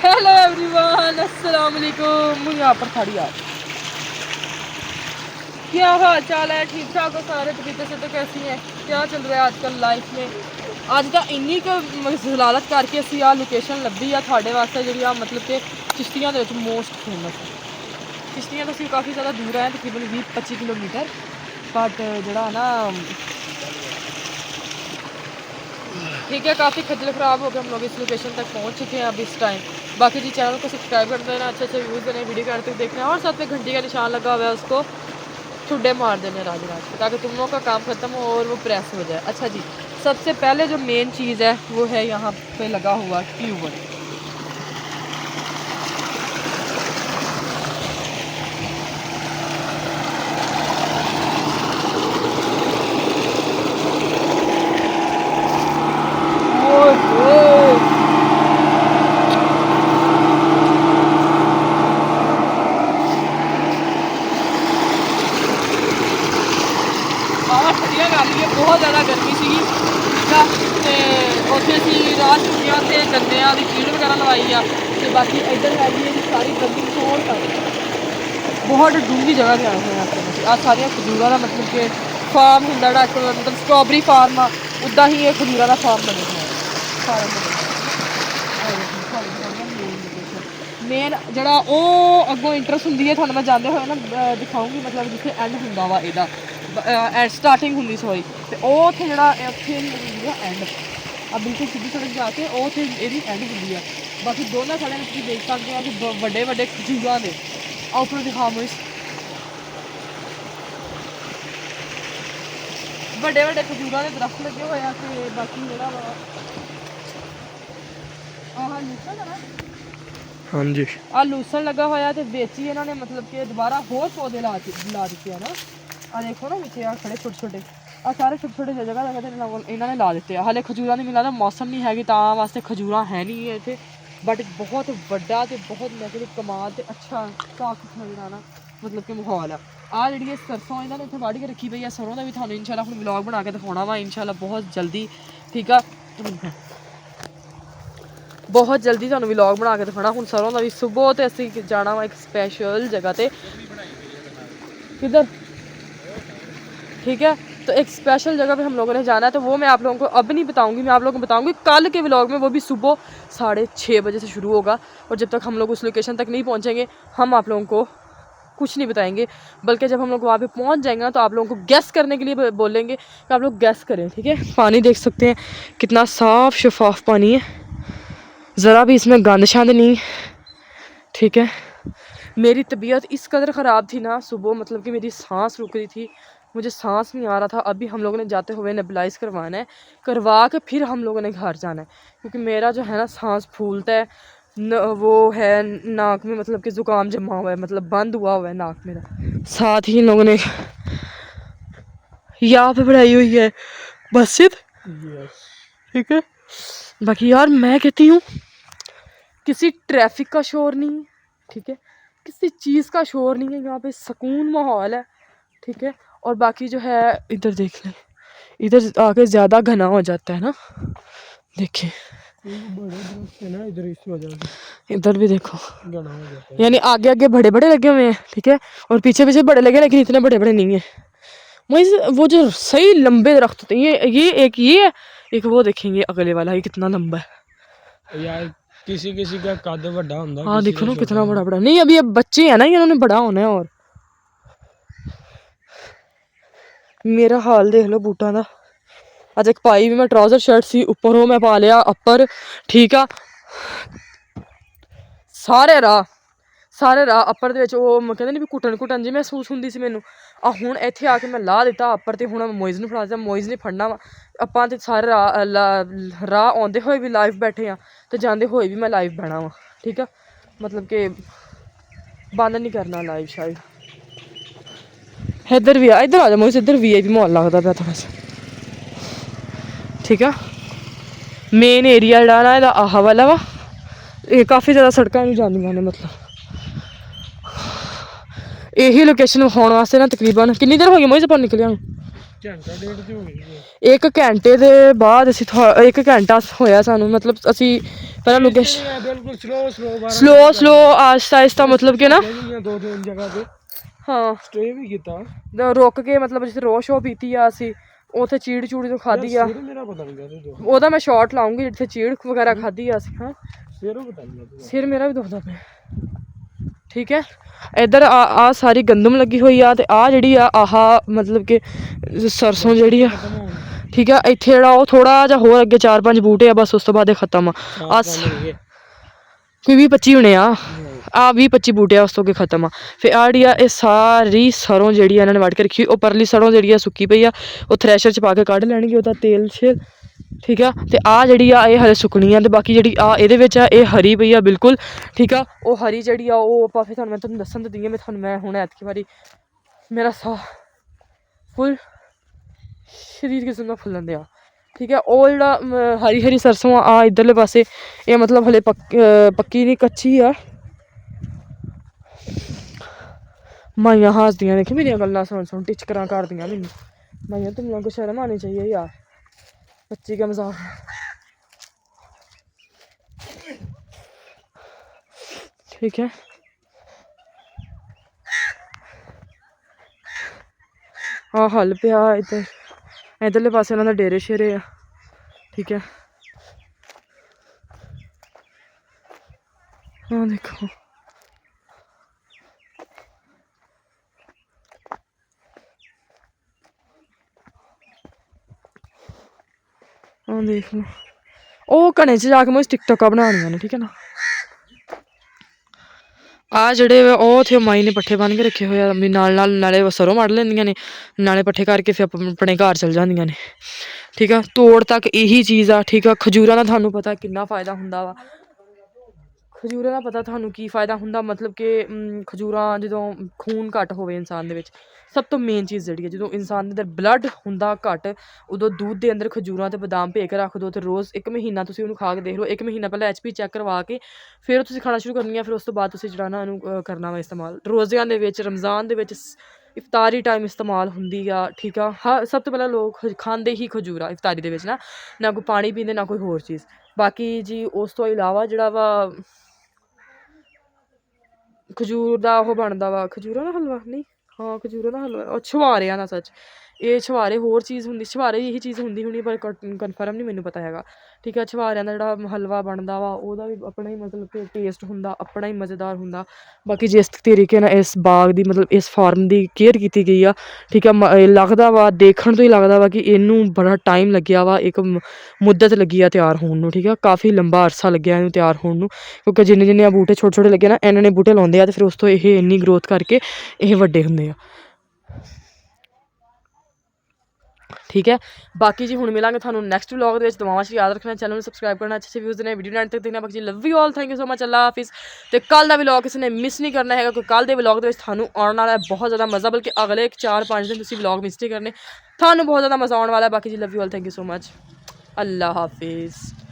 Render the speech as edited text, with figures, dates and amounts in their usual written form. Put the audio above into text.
Hello everyone, अस्सलाम वालेकुम। यहाँ पर खड़ी यार, क्या हाल चाल है? ठीक ठाक हो सारे? तरीके से तो कैसी हैं? क्या चल रहा है आजकल लाइफ में? ਅੱਜ ਤਾਂ ਇੰਨੀ ਕੁ ਜ਼ਲਾਲਤ ਕਰਕੇ ਅਸੀਂ ਆ ਲੋਕੇਸ਼ਨ ਲੱਭੀ ਆ ਤੁਹਾਡੇ ਵਾਸਤੇ, ਜਿਹੜੀ ਆ ਮਤਲਬ ਕਿ ਚਿਸ਼ਤੀਆਂ ਦੇ ਵਿੱਚ ਮੋਸਟ ਫੇਮਸ ਹੈ। ਚਿਸ਼ਤੀਆਂ ਤੋਂ ਅਸੀਂ ਕਾफ़ी ज़्यादा दूर है, तकरीबन 20-25 किलोमीटर। बट जड़ा ना ठीक है, काफ़ी खज्जल ख़राब हो गए हम लोग इस लोकेशन तक पहुँच चुके हैं अब इस टाइम। बाकी जी चैनल को सब्सक्राइब कर देना, अच्छे अच्छे व्यूज़ देने, वीडियो करते हुए देखना, और साथ में घंटी का निशान लगा हुआ है, उसको ठुड्डे मार देने राज पे, ताकि तुम लोग का काम ख़त्म हो और वो प्रेस हो जाए। अच्छा जी, सबसे पहले जो मेन चीज़ है वो है यहाँ पे लगा हुआ ट्यूबवेल। बहुत ज़्यादा गर्मी सी, ठीक है। तो उत्थे असीं रात छुट्टियां ते गन्नियां दी कीड़ वगैरह लवाई आ। ते बाकी इधर हैगी है सारी गंदी छोड़ कर बहुत डूंगी जगह पे आए हैं यहाँ पर। आ सारिया खजूरां दा मतलब कि फार्म हुंदा जिहड़ा इक मतलब स्ट्रॉबेरी फार्म आ, उदा ही ये खजूरां दा फार्म बने हुआ है फार्म बने। मेन जड़ा ओह अगों इंटरस्ट हुंदी है, तुहानूं मैं जांदे होए ना दिखाऊंगी, मतलब जिथे एंड हुंदा वा इहदा स्टार्टिंग हुंदी सॉरी, ते ओह उत्थे जड़ा उत्थे हुंदी है एंड। अब बिल्कुल सीधी सड़क जाके ओह उत्थे इहदी एंड हुंदी है। बाकी दोनों साइडां तुसीं देख सकदे हो कि वड्डे वड्डे खजूरां दे ऊपर दिखा मुझे वड्डे वड्डे खजूरां दे दरख्त लगे हुए हैं। ते बाकी जड़ा वा आह लूसन है ना, हाँ जी, आ लूसन लगा हुआ तो बेच ही इन्होंने मतलब कि दोबारा होर पौधे ला दिते है ना। आ देखो ना नीचे आ खड़े छोटे छोटे, आ सारे छोटे छोटे जगह जगह इन्होंने ला दिते। हाले खजूरां नहीं मिला, मौसम नहीं हैगी तां वास्ते खजूरां है नहीं है इत्थे। बट बहुत बड़ा तो बहुत मैं कहती कमाल तो अच्छा साफ सुथरा जरा ना मतलब कि माहौल है। आ जी सरसों इन्होंने इतने वाढ़ी के रखी पई है, सरों का भी थानू इंशाल्लाह हुण व्लॉग बना के दिखाना वा इंशाल्लाह बहुत जल्दी, ठीक है। बहुत जल्दी तुहानू व्लॉग बना के दिखाना। हुण सरों का भी सुबह तो असीं जाना वा एक स्पैशल जगह ते, किधर, ठीक है। तो एक स्पेशल जगह पे हम लोगों ने जाना है, तो वो मैं आप लोगों को अब नहीं बताऊंगी, मैं आप लोगों को बताऊंगी कल के व्लॉग में। वो भी सुबह 6:30 बजे से शुरू होगा, और जब तक हम लोग उस लोकेशन तक नहीं पहुंचेंगे हम आप लोगों को कुछ नहीं बताएंगे। बल्कि जब हम लोग वहाँ पे पहुँच जाएंगे ना, तो आप लोगों को गैस करने के लिए बोलेंगे कि आप लोग गैस करें, ठीक है। पानी देख सकते हैं कितना साफ़ शफाफ पानी है, ज़रा भी इसमें गंद शंद नहीं, ठीक है। मेरी तबीयत इस कदर ख़राब थी ना सुबह, मतलब कि मेरी सांस रुक रही थी, मुझे सांस नहीं आ रहा था। अभी हम लोगों ने जाते हुए नेबुलाइज़ करवाना है, करवा के फिर हम लोगों ने घर जाना है, क्योंकि मेरा जो है ना सांस फूलता है वो है नाक में, मतलब कि ज़ुकाम जमा हुआ है, मतलब बंद हुआ है नाक मेरा। साथ ही इन लोगों ने यहाँ पे बढ़ाई हुई है मस्जिद, ठीक है। बाकी यार मैं कहती हूँ किसी ट्रैफिक का शोर नहीं, ठीक है, किसी चीज़ का शोर नहीं है, यहाँ पे सुकून माहौल है, ठीक है। और बाकी जो है इधर देख लें, इधर आके ज़्यादा घना हो जाता है ना, देखिए इधर भी देखो, यानी आगे आगे बड़े बड़े लगे हुए हैं, ठीक है, और पीछे पीछे बड़े लगे, लेकिन इतने बड़े बड़े नहीं है। वही वो जो सही लंबे दरख्त होते हैं, ये है, एक वो देखेंगे अगले वाला, ये कितना लंबा है यार, किसी किसी का कद बड़ा होता है। हाँ देखो ना कितना बड़ा बड़ा, नहीं अभी अब बच्चे हैं ना, इन्होंने बड़ा होना है। और मेरा हाल देख लो बूटा का। अज एक पाई भी मैं ट्राउजर शर्ट सी, उपर वो मैं पा लिया अपर, ठीक है। सारे राह अपर दे विच वो कहते नहीं भी घुटन घुटन जी महसूस हुंदी सी मैनू। आ हुण इत्थे आके मैं ला दिता अपर, ते हुण मोइज़ नूं फड़ा दिता, मोइज़ ने फड़ना वा। आपां ते सारे राह आउंदे होए भी लाइव बैठे आ, ते जांदे होए भी मैं लाइव बहना वा, ठीक है। मतलब कि बंद नहीं करना लाइव शायद। इधर भी इधर आ जा मोइज़, इधर VIP माहौल लगता पाया थोड़ा सा, ठीक है। मेन एरिया जिहड़ा ना इहदा आह वाला वा, ये काफ़ी ज़्यादा सड़कां नहीं जांदियां ने, मतलब यही लोकेशन विखाउण वास्ते ना तकरीबन कितनी देर हो गई मोइज़ पर निकलिया? एक घंटे के बाद असीं 1 घंटा होया सानू, मतलब असीं पहले लोकेशन बिल्कुल स्लो स्लो आहिस्ता आहिस्ता मतलब कि ना दो तीन जगह पे हाँ स्टे भी ਕੀਤਾ रुक के मतलब जिस रोश हो पीती आ ਅਸੀਂ ਉੱਥੇ ਚੀੜ ਚੂੜ ਤੋਂ ਖਾਧੀ ਆ ਮੇਰਾ ਪਤਾ ਨਹੀਂ ਗਿਆ ਉਹਦਾ ਮੈਂ ਸ਼ਾਰਟ ਲਾਉਂਗੀ ਜਿੱਥੇ ਚੀੜ ਵਗੈਰਾ ਖਾਧੀ ਆ ਅਸੀਂ ਹਾਂ ਸਿਰੋਂ ਪਤਾ ਨਹੀਂ ਸਿਰ ਮੇਰਾ ਵੀ ਦੁਖਦਾ ਪਿਆ ਠੀਕ ਹੈ ਇੱਧਰ ਆ ਸਾਰੀ ਗੰਦਮ ਲੱਗੀ ਹੋਈ ਆ ਤੇ ਆ ਜਿਹੜੀ ਆ ਆਹ ਮਤਲਬ ਕਿ ਸਰਸੋਂ ਜਿਹੜੀ ਆ ਠੀਕ ਆ ਇੱਥੇ ਜਿਹੜਾ ਉਹ ਥੋੜਾ ਜਿਹਾ ਹੋਰ ਅੱਗੇ 4-5 ਬੂਟੇ ਆ ਬਸ ਉਸ ਤੋਂ ਬਾਅਦ ਇਹ ਖਤਮ ਆ ਕੋਈ 20-25 ਹੋਣੇ ਆ 20-25 ਬੂਟੇ ਆ ਉਸ ਤੋਂ ਅੱਗੇ ਖਤਮ ਆ ਫਿਰ ਆ ਜਿਹੜੀ ਆ ਇਹ ਸਾਰੀ ਸਰੋਂ ਜਿਹੜੀ ਆ ਇਹਨਾਂ ਨੇ ਵੱਢ ਕੇ ਰੱਖੀ ਉਹ ਪਰਲੀ ਸਰੋਂ ਜਿਹੜੀ ਆ ਸੁੱਕੀ ਪਈ ਆ ਉਹ ਥ੍ਰੈਸ਼ਰ 'ਚ ਪਾ ਕੇ ਕੱਢ ਲੈਣਗੇ ਉਹਦਾ ਤੇਲ ਛੇਲ ਠੀਕ ਆ ਤੇ ਆ ਜਿਹੜੀ ਆ ਇਹ ਹਲੇ ਸੁੱਕਣੀ ਆ ਤੇ ਬਾਕੀ ਜਿਹੜੀ ਆ ਇਹਦੇ ਵਿੱਚ ਆ ਇਹ ਹਰੀ ਪਈ ਆ ਬਿਲਕੁਲ ਠੀਕ ਆ ਉਹ ਹਰੀ ਜਿਹੜੀ ਆ ਉਹ ਆਪਾਂ ਫਿਰ ਮੈਂ ਤੁਹਾਨੂੰ ਦੱਸਣ ਦਿੰਦੀ ਆ ਮੈਂ ਹੁਣ ਐਤਕੀ ਵਾਰੀ ਮੇਰਾ ਸਾਹ ਫੁੱਲ ਸਰੀਰ ਕਿਸਮ ਦਾ ਫੁੱਲਣ ਦਿਆ ਠੀਕ ਹੈ ਉਹ ਜਿਹੜਾ ਹਰੀ ਹਰੀ ਸਰਸੋਂ ਆ ਇੱਧਰਲੇ ਪਾਸੇ ਇਹ ਮਤਲਬ ਹਲੇ ਪੱਕੀ ਨਹੀਂ ਕੱਚੀ ਆ ਮਾਈਆਂ ਹੱਸਦੀਆਂ ਦੇਖੀ ਮੇਰੀਆਂ ਗੱਲਾਂ ਸੁਣ ਟਿਚਕਰਾਂ ਕਰਦੀਆਂ ਮੈਨੂੰ ਮਾਈਆਂ तुम लोगों को शर्म आनी चाहिए यार बच्ची का मजाक ठीक है हाँ हल पिया इधरले पासे उन्होंने डेरे शेरे आ ठीक है हाँ देखो हाँ देख लो ਉਹ ਘਣੇ 'ਚ ਜਾ ਕੇ ਮੈਂ ਟਿਕਟੋਕਾਂ ਬਣਾਉਣੀਆਂ ਨੇ ਠੀਕ ਹੈ ਨਾ ਆ ਜਿਹੜੇ ਉਹ ਉੱਥੇ ਮਾਈ ਨੇ ਪੱਠੇ ਬੰਨ੍ਹ ਕੇ ਰੱਖੇ ਹੋਏ ਆ ਵੀ ਨਾਲੇ ਸਰੋਂ ਵੱਢ ਲੈਂਦੀਆਂ ਨੇ ਨਾਲੇ ਪੱਠੇ ਕਰਕੇ ਫਿਰ ਆਪਣੇ ਘਰ ਚਲ ਜਾਂਦੀਆਂ ਨੇ ਠੀਕ ਆ ਤੋੜ ਤੱਕ ਇਹੀ ਚੀਜ਼ ਆ ਠੀਕ ਆ ਖਜੂਰਾਂ ਦਾ ਤੁਹਾਨੂੰ ਪਤਾ ਕਿੰਨਾ ਫਾਇਦਾ ਹੁੰਦਾ ਵਾ ਖਜੂਰਾਂ ਦਾ ਪਤਾ ਤੁਹਾਨੂੰ ਕੀ ਫਾਇਦਾ ਹੁੰਦਾ ਮਤਲਬ ਕਿ ਖਜੂਰਾਂ ਜਦੋਂ ਖੂਨ ਘੱਟ ਹੋਵੇ ਇਨਸਾਨ ਦੇ ਵਿੱਚ ਸਭ ਤੋਂ ਮੇਨ ਚੀਜ਼ ਜਿਹੜੀ ਹੈ ਜਦੋਂ ਇਨਸਾਨ ਦੇ ਅੰਦਰ ਬਲੱਡ ਹੁੰਦਾ ਘੱਟ ਉਦੋਂ ਦੁੱਧ ਦੇ ਅੰਦਰ ਖਜੂਰਾਂ ਤੇ ਬਦਾਮ ਭੇ ਕੇ ਰੱਖ ਦਿਓ ਤੇ ਰੋਜ਼ 1 ਮਹੀਨਾ ਤੁਸੀਂ ਉਹਨੂੰ ਖਾ ਕੇ ਦੇਖ ਲਓ 1 ਮਹੀਨਾ ਪਹਿਲਾਂ HP ਚੈੱਕ ਕਰਵਾ ਕੇ ਫਿਰ ਤੁਸੀਂ ਖਾਣਾ ਸ਼ੁਰੂ ਕਰਨੀ ਆ ਫਿਰ ਉਸ ਤੋਂ ਬਾਅਦ ਤੁਸੀਂ ਜਿਹੜਾ ਨਾ ਇਹਨੂੰ ਕਰਨਾ ਵਾ ਇਸਤੇਮਾਲ ਰੋਜ਼ਿਆਂ ਦੇ ਵਿੱਚ ਰਮਜ਼ਾਨ ਦੇ ਵਿੱਚ ਇਫਤਾਰੀ ਟਾਈਮ ਇਸਤੇਮਾਲ ਹੁੰਦੀ ਆ ਠੀਕ ਆ ਹਾਂ ਸਭ ਤੋਂ ਪਹਿਲਾਂ ਲੋਕ ਖਾਂਦੇ ਹੀ ਖਜੂਰਾ ਇਫਤਾਰੀ ਦੇ ਵਿੱਚ ਨਾ ਕੋਈ ਪਾਣੀ ਪੀਂਦੇ ਨਾ ਕੋਈ ਹੋਰ ਚੀਜ਼ ਬਾਕੀ ਜੀ ਉਸ ਤੋਂ ਇਲਾਵਾ ਜਿਹੜਾ ਵਾ ਖਜੂਰ ਦਾ ਉਹ ਬਣਦਾ ਵਾ ਖਜੂਰਾਂ ਦਾ ਹਲਵਾ ਨਹੀਂ ਹਾਂ ਖਜੂਰਾਂ ਦਾ ਹਲਵਾ ਉਹ ਛੁਹਾਰਿਆਂ ਦਾ ਸੱਚ ਇਹ ਛੁਹਾਰੇ ਹੋਰ ਚੀਜ਼ ਹੁੰਦੀ ਛੁਹਾਰੇ ਇਹੀ ਚੀਜ਼ ਹੁੰਦੀ ਹੋਣੀ ਪਰ ਕਨਫਰਮ ਨਹੀਂ ਮੈਨੂੰ ਪਤਾ ਹੈਗਾ ਠੀਕ ਹੈ ਛੁਹਾਰਿਆਂ ਦਾ ਜਿਹੜਾ ਹਲਵਾ ਬਣਦਾ ਵਾ ਉਹਦਾ ਵੀ ਆਪਣਾ ਹੀ ਮਤਲਬ ਕਿ ਟੇਸਟ ਹੁੰਦਾ ਆਪਣਾ ਹੀ ਮਜ਼ੇਦਾਰ ਹੁੰਦਾ ਬਾਕੀ ਜਿਸ ਤਰੀਕੇ ਨਾਲ ਇਸ ਬਾਗ ਦੀ ਮਤਲਬ ਇਸ ਫਾਰਮ ਦੀ ਕੇਅਰ ਕੀਤੀ ਗਈ ਆ ਠੀਕ ਹੈ ਲੱਗਦਾ ਵਾ ਦੇਖਣ ਤੋਂ ਹੀ ਲੱਗਦਾ ਵਾ ਕਿ ਇਹਨੂੰ ਬੜਾ ਟਾਈਮ ਲੱਗਿਆ ਵਾ ਇੱਕ ਮੁੱਦਤ ਲੱਗੀ ਆ ਤਿਆਰ ਹੋਣ ਨੂੰ ਠੀਕ ਆ ਕਾਫੀ ਲੰਬਾ ਅਰਸਾ ਲੱਗਿਆ ਇਹਨੂੰ ਤਿਆਰ ਹੋਣ ਨੂੰ ਕਿਉਂਕਿ ਜਿੰਨੇ ਆ ਬੂਟੇ ਛੋਟੇ ਛੋਟੇ ਲੱਗੇ ਨਾ ਇਹਨਾਂ ਨੇ ਬੂਟੇ ਲਾਉਂਦੇ ਆ ਤੇ ਫਿਰ ਉਸ ਤੋਂ ਇਹ ਇੰਨੀ ਗਰੋਥ ਕਰਕੇ ਇਹ ਵੱਡੇ ਹੁੰਦੇ ਆ ठीक है बाकी जी हुण मिलांगे थानू नैक्सट व्लॉग दे विच दुआवां च याद रखना चैनल नूं सबसक्राइब करना अच्छे व्यूज़ देने वीडियो एंड तक देखना बाकी love you all thank you so much Allah हाफिज़ ते कल दा व्लॉग किसी ने मिस नहीं करना है क्योंकि कल दे व्लॉग दे विच थानू आने वाला है बहुत ज़्यादा मज़ा बल्कि अगले 4-5 दिन तुसीं व्लॉग मिस नहीं करने थानू बहुत ज़्यादा मज़ा आने वाला है बाकी जी love you all thank you so much Allah हाफिज़।